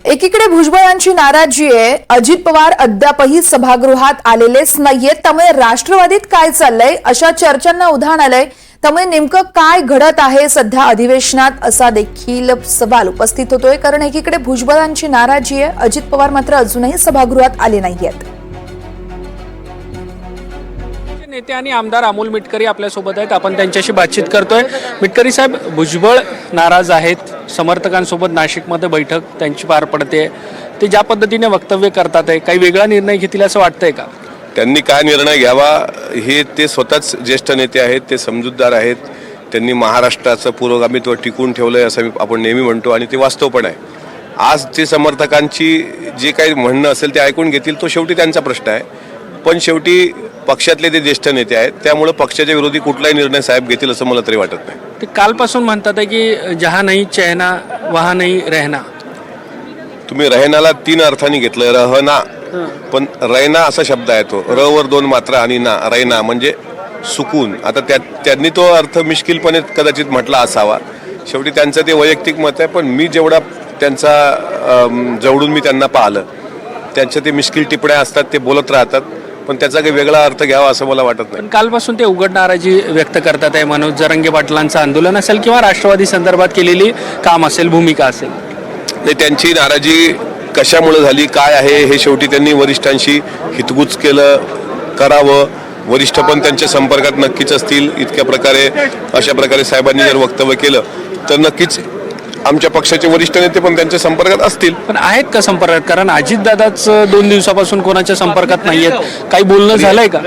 एकीकडे भुजबळांची नाराजी आहे। अजित पवार अद्यापही सभागृहात आलेलेच नाहीयेत। त्यामुळे राष्ट्रवादीत काय चाललंय अशा चर्चांना उधाण आलंय। त्यामुळे नेमकं काय घडत आहे सध्या अधिवेशनात असा देखील सवाल उपस्थित होतोय। कारण एकीकडे भुजबळांची नाराजी आहे, अजित पवार मात्र अजूनही सभागृहात आले नाहीयेत। नेते आणि आमदार अमोल मिटकरी आपल्यासोबत आहेत। आपण त्यांच्याशी बातचीत करतोय। मिटकरी साहेब, भुजबळ नाराज आहेत, समर्थकांसोबत नाशिकमध्ये बैठक त्यांची पार पडते, ते ज्या पद्धतीने वक्तव्य करतात आहे, काही वेगळा निर्णय घेतील असं वाटतंय का? त्यांनी काय निर्णय घ्यावा हे ते स्वतःच ज्येष्ठ नेते आहेत, ते समजूतदार आहेत। त्यांनी महाराष्ट्राचं पुरोगामित्व टिकून ठेवलंय असं आपण नेहमी म्हणतो आणि ते वास्तव पण आहे। आज ते समर्थकांची जे काही म्हणणं असेल ते ऐकून घेतील, तो शेवटी त्यांचा प्रश्न आहे। पण शेवटी पक्षातले ते ज्येष्ठ नेते आहेत, त्यामुळे पक्षाच्या विरोधी कुठलाही निर्णय साहेब घेतील असं मला तरी वाटत नाही। ते कालपासून म्हणतात आहे की जहा नाही चहना वहा नाही रहना। तुम्ही रहनाला 3 अर्थांनी घेतलं, रहना, पण रैना असा शब्द आहे, तो र वर 2 मात्रा आणि ना, रैना म्हणजे सुकून। आता त्यांनी तो अर्थ मिश्किलपणे कदाचित म्हटला असावा, शेवटी त्यांचं ते वैयक्तिक मत आहे। पण मी जेवढा त्यांचा जवळून मी त्यांना पाहिलं, त्यांच्या ते मिश्किल टिप्पण्या असतात, ते बोलत राहतात, पण त्याचा काही वेगळा अर्थ घ्यावा असं मला वाटत नाही। कालपासून ते उघड नाराजी व्यक्त करतात आहे। मनोज जरांगे पाटलांचं आंदोलन असेल किंवा राष्ट्रवादी संदर्भात केलेली काम असेल, भूमिका असेल, नाही त्यांची नाराजी कशामुळे झाली, काय आहे हे शेवटी त्यांनी वरिष्ठांशी हितगुज करावं। वरिष्ठ पण त्यांच्या संपर्कात नक्कीच असतील। इतक्या प्रकारे अशा प्रकारे साहेबांनी जर वक्तव्य केलं तर नक्कीच आमच्या पक्षाचे वरिष्ठ नेते पण त्यांच्या संपर्कात असतील। पण आहेत का संपर्कात? कारण अजितदादाच 2 दिवसापासून कोणाच्या संपर्कात नाही आहेत। काही बोलणं झालंय का?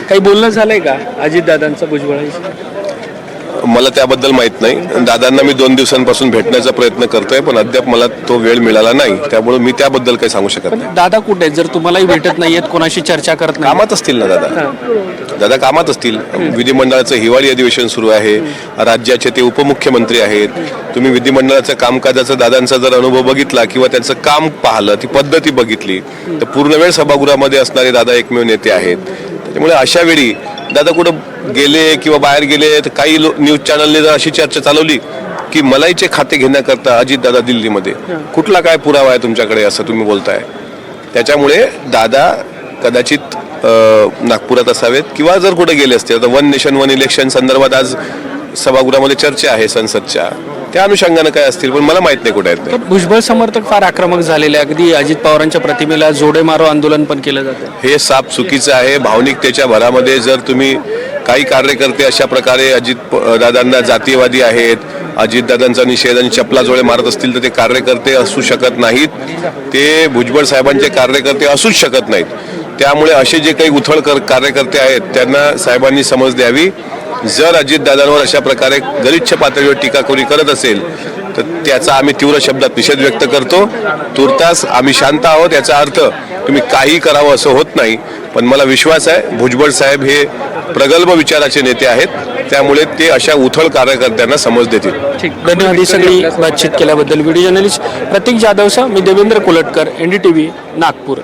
काही बोलणं झालंय का अजितदादांचं भुजबळांशी? मला त्याबद्दल माहित नाही। दादांना मी 2 दिवसांपासून भेटण्याचा प्रयत्न करतोय, पण अद्याप मला तो वेळ मिळाला नाही, त्यामुळे मी त्याबद्दल काही सांगू शकत नाही। दादा कुठे आहेत? जर तुम्हालाही भेटत नाहीयेत, कोणाशी चर्चा करत नाही? कामात असतील ना दादा कामात असतील। विधिमंडळाचं हिवाळी अधिवेशन सुरू आहे, राज्याचे ते उपमुख्यमंत्री आहेत। तुम्ही विधिमंडळाचं कामकाजाचा दादांचा जर अनुभव बघितला किंवा त्यांचं काम पाहिलं, ती पद्धती बघितली, तर पूर्ण वेळ सभागृहामध्ये असणारे दादा एकमेव नेते आहेत। त्यामुळे अशा वेळी दादा कुठं गेले किंवा बाहेर गेले तर काही न्यूज चॅनलने जर अशी चर्चा चालवली की मलाईचे खाते घेण्याकरता अजित दादा दिल्लीमध्ये, कुठला काय पुरावा आहे तुमच्याकडे असं तुम्ही बोलताय? त्याच्यामुळे दादा कदाचित नागपुरात असावेत किंवा जर कुठे गेले असते, आता 1 नेशन 1 इलेक्शन संदर्भात आज सभागृहामध्ये चर्चा आहे संसदच्या, त्या अनुषंगानं काय असतील, पण मला माहित नाही कुठे आहेत। भुजबळ समर्थक फार आक्रमक झालेले, अगदी अजित पवारांच्या प्रतिमेला जोडे मारो आंदोलन पण केलं जातं। हे साप चुकीचं आहे। भावनिकतेच्या भरामध्ये जर तुम्ही काही कार्यकर्ते अशा प्रकारे अजित दादांना जातीयवादी आहेत, अजितदादांचा निषेध आणि चपला जोडे मारत असतील तर ते कार्यकर्ते असू शकत नाहीत, ते भुजबळ साहेबांचे कार्यकर्ते असूच शकत नाहीत। त्यामुळे असे जे काही उथळ कार्यकर्ते आहेत त्यांना साहेबांनी समज द्यावी। जर अजितदादांवर अशा प्रकारे गलिच्छ पातळीवर टीका कोणी करत असेल तर त्याचा आम्ही तीव्र शब्दात निषेध व्यक्त करतो। तुर्तास आम्ही शांत आहोत, याचा अर्थ तुम्ही काही करावं असं होत नाही। पण मला विश्वास आहे भुजबळ साहेब हे प्रगल्भ विचाराचे नेते आहेत, त्यामुळे ते अशा उथळ कार्यकर्त्यांना समज देतील। ठीक, धन्यवाद ही सगळी बातचीत केल्याबद्दल। व्हिडिओ जर्नलिस्ट प्रतीक जाधवसह मी देवेंद्र कोलटकर, NDTV नागपूर।